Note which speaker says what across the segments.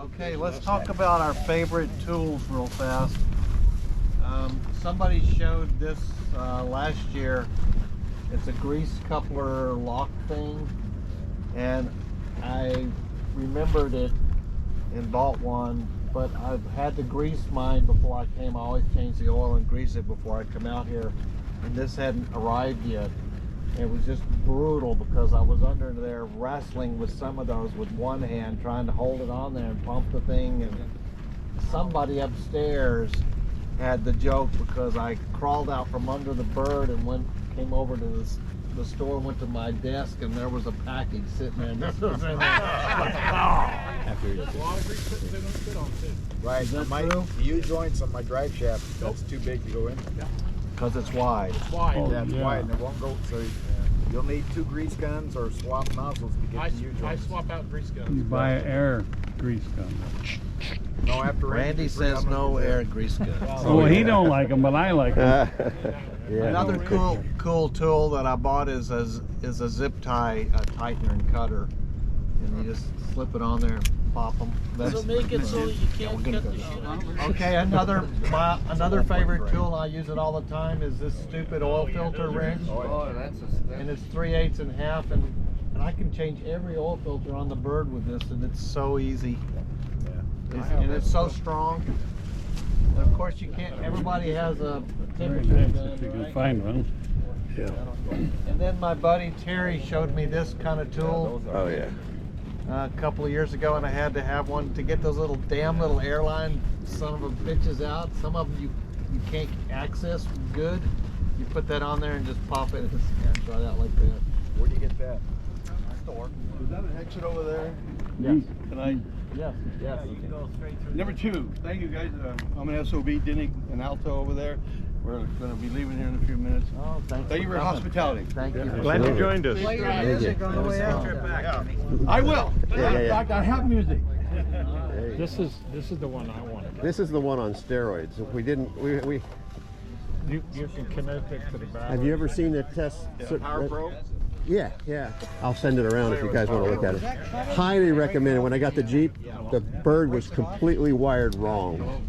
Speaker 1: Okay, let's talk about our favorite tools real fast. Somebody showed this last year. It's a grease coupler lock thing, and I remembered it and bought one, but I've had to grease mine before I came. I always change the oil and grease it before I come out here, and this hadn't arrived yet. It was just brutal because I was under there wrestling with some of those with one hand, trying to hold it on there and pump the thing. And somebody upstairs had the joke because I crawled out from under the bird and came over to the store, went to my desk, and there was a package sitting there. And this was in there.
Speaker 2: Right, my U-joints on my drive shaft, that's too big to go in.
Speaker 1: Because it's wide.
Speaker 2: It's wide. Oh, yeah, it's wide and it won't go, so you'll need 2 grease guns or swap nozzles to get the U-joints.
Speaker 3: I swap out grease guns.
Speaker 4: You buy an air grease gun.
Speaker 2: No, after
Speaker 1: Randy says no air grease guns.
Speaker 4: Well, he don't like them, but I like them.
Speaker 1: Another cool tool that I bought is a zip tie tightener and cutter, and you just slip it on there and pop them.
Speaker 3: So make it so you can't cut the shit out.
Speaker 1: Okay, another favorite tool, I use it all the time, is this stupid oil filter wrench. And it's 3/8 and half, and I can change every oil filter on the bird with this, and it's so easy. And it's so strong. And of course, you can't. Everybody has a temperature gun,
Speaker 4: if you can
Speaker 1: right?
Speaker 4: find one.
Speaker 1: Yeah. And then my buddy Terry showed me this kind of tool.
Speaker 5: Oh yeah.
Speaker 1: A couple of years ago, and I had to have one to get those damn little airline son of a bitches out. Some of them you can't access good. You put that on there and just pop it and just right out like that.
Speaker 2: Where do you get that?
Speaker 1: Store.
Speaker 6: Is that an exit over there?
Speaker 1: Yes.
Speaker 6: Can I?
Speaker 1: Yes. Yes.
Speaker 6: Number 2. Thank you guys. I'm an SOB, Dinnick and Alto over there. We're going to be leaving here in a few minutes.
Speaker 1: Oh,
Speaker 6: Thank you for your hospitality.
Speaker 1: Thank you.
Speaker 5: Glad you joined us.
Speaker 1: Play your music on the way out.
Speaker 6: I will.
Speaker 5: Yeah.
Speaker 6: In fact, I have music.
Speaker 3: This is the one I wanted.
Speaker 5: This is the one on steroids. If we didn't, we
Speaker 3: You can connect it to the battery.
Speaker 5: have you ever seen the test?
Speaker 2: Power Pro?
Speaker 5: Yeah. I'll send it around if you guys want to look at it. Highly recommend it. When I got the Jeep, the bird was completely wired wrong.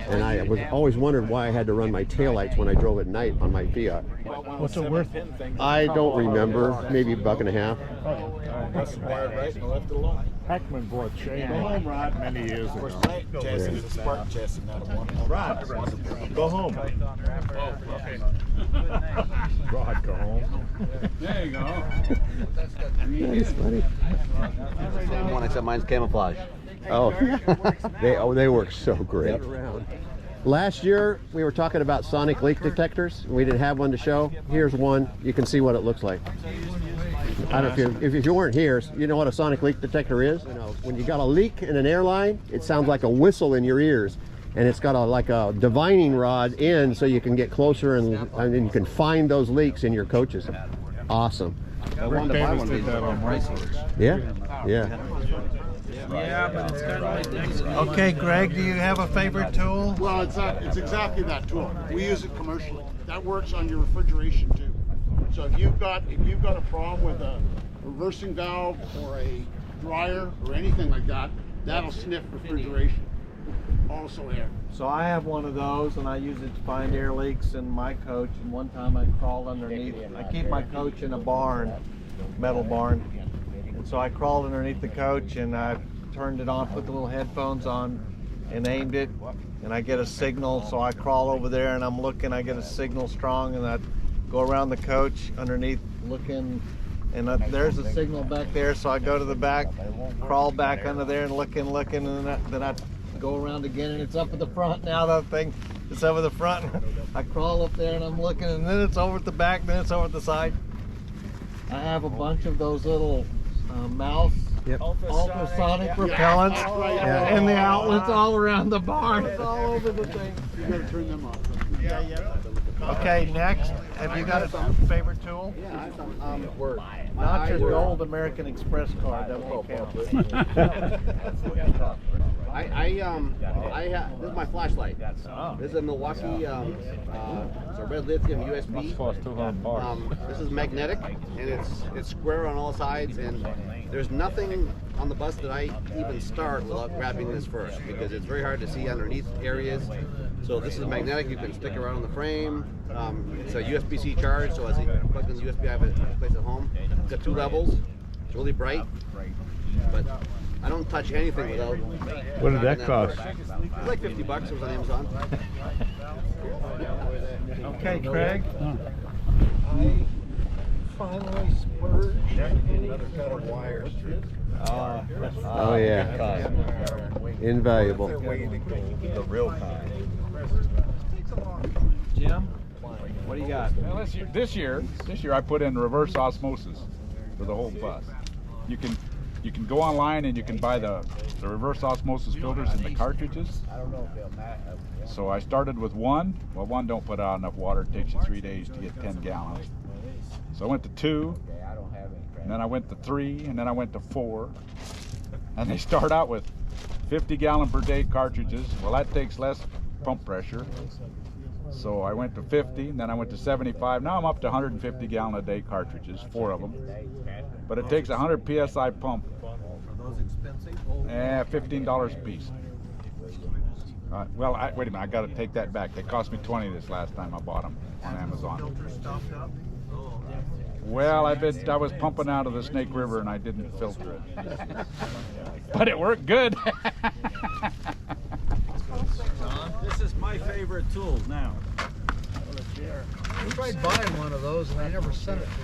Speaker 5: And I was always wondered why I had to run my taillights when I drove at night on my Fiat.
Speaker 3: What's it worth?
Speaker 5: I don't remember, maybe $1.50.
Speaker 2: That's wired right and left it alone.
Speaker 3: Heckman bought chain many years
Speaker 2: Of course,
Speaker 3: ago.
Speaker 2: my chassis is a Spartan chassis, not a one.
Speaker 1: Rod, go home.
Speaker 3: Rod, go home.
Speaker 4: There you go.
Speaker 5: That's funny.
Speaker 7: Same one, except mine's camouflage.
Speaker 5: Oh, they work so great. Last year we were talking about sonic leak detectors. We didn't have one to show. Here's one. You can see what it looks like. I don't know if you weren't here, you know what a sonic leak detector is? You know, when you got a leak in an airline, it sounds like a whistle in your ears, and it's got like a divining rod in, so you can get closer and you can find those leaks in your coaches. Awesome.
Speaker 3: Rick Davis did that on racers.
Speaker 5: Yeah.
Speaker 3: Yeah, but it's kind of like
Speaker 1: Okay, Greg, do you have a favorite tool?
Speaker 8: Well, it's exactly that tool. We use it commercially. That works on your refrigeration too. So if you've got a problem with a reversing valve or a dryer or anything like that, that'll sniff refrigeration. Also air.
Speaker 1: So I have one of those, and I use it to find air leaks in my coach. And one time I crawled underneath. I keep my coach in a barn, metal barn. And so I crawled underneath the coach, and I turned it on, put the little headphones on, and aimed it, and I get a signal. So I crawl over there, and I'm looking. I get a signal strong, and I go around the coach underneath, looking, and there's a signal back there. So I go to the back, crawl back under there, and looking, and then I go around again, and it's up at the front now. That thing, it's over the front. I crawl up there, and I'm looking, and then it's over at the back, then it's over at the side. I have a bunch of those little mouse ultrasonic propellants and the outlets all around the barn. It's all over the thing.
Speaker 8: You gotta turn them off.
Speaker 1: Okay, next, have you got a favorite tool? Not your gold American Express card, that won't count.
Speaker 7: This is my flashlight. This is a Milwaukee. It's a red lithium USB. This is magnetic, and it's square on all sides. And there's nothing on the bus that I even start without grabbing this first, because it's very hard to see underneath areas. So this is magnetic. You can stick it around on the frame. It's a USB-C charge, so as you plug in the USB, I have it placed at home. It's got 2 levels. It's really bright, but I don't touch anything without.
Speaker 3: What did that cost?
Speaker 7: It's like $50. It was on Amazon.
Speaker 1: Okay, Craig.
Speaker 2: I finally spurged another cut of wire.
Speaker 5: Oh yeah, invaluable.
Speaker 2: The real kind.
Speaker 1: Jim, what do you got?
Speaker 9: Well, this year I put in reverse osmosis for the whole bus. You can go online and you can buy the reverse osmosis filters in the cartridges. So I started with 1. Well, 1 don't put out enough water. It takes you 3 days to get 10 gallons. So I went to 2, and then I went to 3, and then I went to 4. And they start out with 50 gallon per day cartridges. Well, that takes less pump pressure. So I went to 50, and then I went to 75. Now I'm up to 150 gallon a day cartridges, 4 of them. But it takes a 100 PSI pump.
Speaker 1: Are those expensive?
Speaker 9: $15 a piece. Well, wait a minute, I got to take that back. They cost me 20 this last time I bought them on Amazon.
Speaker 1: Filter stopped up?
Speaker 9: Well, I was pumping out of the Snake River and I didn't filter it. But it worked good.
Speaker 10: This is my favorite tool now.
Speaker 11: I tried buying one of those and they never sent it to me.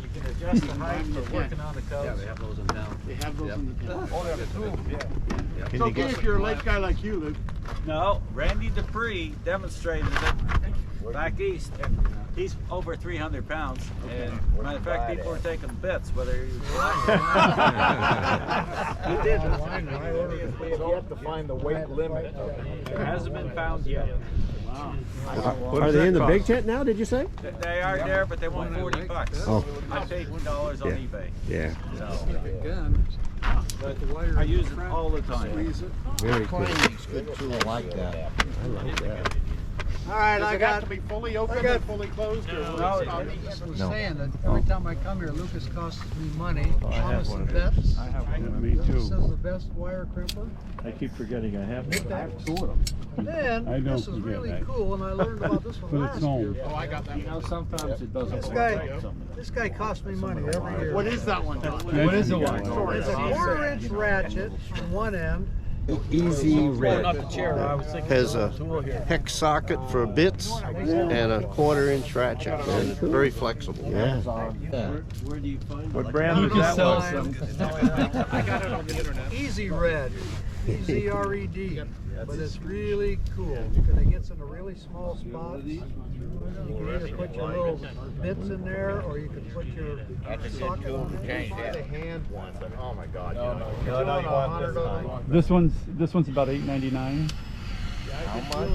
Speaker 10: You can adjust the height for working on the coast.
Speaker 7: Yeah, they have those in town.
Speaker 8: They have those in the town.
Speaker 10: Oh, they have a tool. Yeah.
Speaker 8: It's okay if you're a lake guy like you, Luke.
Speaker 10: No, Randy Dupree demonstrated it back east. He's over 300 pounds, and matter of fact, people were taking bets whether he was
Speaker 2: He did. You have to find the weight limit.
Speaker 10: It hasn't been found yet. Wow.
Speaker 5: Are they in the big tent now? Did you say?
Speaker 10: They are there, but they want $40.
Speaker 5: Oh.
Speaker 10: I paid $2 on eBay.
Speaker 5: Yeah.
Speaker 10: But I use it all the time.
Speaker 5: Very cool.
Speaker 1: Good tool, I like that.
Speaker 5: I like that.
Speaker 8: All right, I got to be fully open and fully closed. Or
Speaker 11: I was saying that every time I come here, Lucas costs me money. Thomas and Betts.
Speaker 4: I have one. Me too.
Speaker 11: This is the best wire crimper.
Speaker 4: I keep forgetting I have one.
Speaker 11: I have
Speaker 4: 2 of them.
Speaker 11: And
Speaker 4: I don't
Speaker 11: this is
Speaker 4: forget
Speaker 11: really
Speaker 4: that.
Speaker 11: cool, and I learned about this one
Speaker 4: But
Speaker 11: last
Speaker 4: it's old.
Speaker 11: year.
Speaker 8: Oh, I got that.
Speaker 4: You know, sometimes it doesn't
Speaker 11: This guy costs me money every year.
Speaker 8: What is that one, John?
Speaker 4: What is the one?
Speaker 11: It's a 4-inch ratchet on one end.
Speaker 12: Easy Red has a hex socket for bits and a 1/4-inch ratchet. And very flexible.
Speaker 5: Yeah.
Speaker 1: Where do you find
Speaker 4: What brand is that one?
Speaker 11: I got it on the internet. Easy Red. EZRED. But it's really cool because it gets into really small spots. You can either put your little bits in there, or you can put your socket on the hand one.
Speaker 2: Oh my God!
Speaker 11: No.
Speaker 4: This one's about $8.99.
Speaker 2: How much?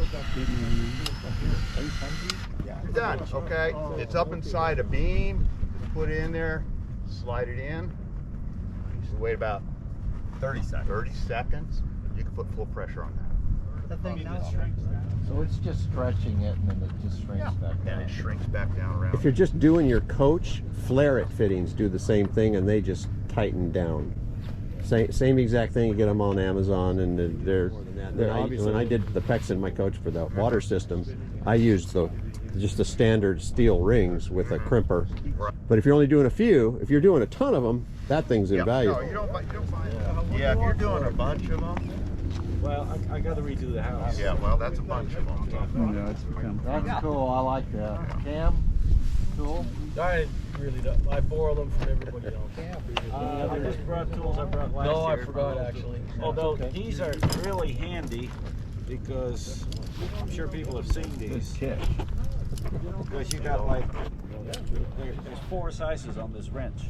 Speaker 2: You're done. Okay, it's up inside a beam. Put it in there. Slide it in. You wait about 30 seconds. 30 seconds. You can put full pressure on that.
Speaker 11: That thing now.
Speaker 1: So it's just stretching it and then it just shrinks back
Speaker 2: And
Speaker 1: down.
Speaker 2: it shrinks back down around.
Speaker 5: If you're just doing your coach, flare-it fittings do the same thing, and they just tighten down. Same exact thing. You get them on Amazon, and when I did the pecs in my coach for the water system, I used just the standard steel rings with a crimper. But if you're only doing a few, if you're doing a ton of them, that thing's invaluable.
Speaker 2: No, you don't find yeah, if you're doing a bunch of them.
Speaker 10: Well, I got to redo the house.
Speaker 2: Yeah, well, that's a bunch of them.
Speaker 4: Yeah, it's become.
Speaker 1: That's cool, I like that. Cam, cool?
Speaker 11: I really don't. I borrow them from everybody else.
Speaker 10: I just brought tools I brought last year.
Speaker 11: No, I forgot actually.
Speaker 10: Although these are really handy because I'm sure people have seen these. Because you got like, there's 4 sizes on this wrench.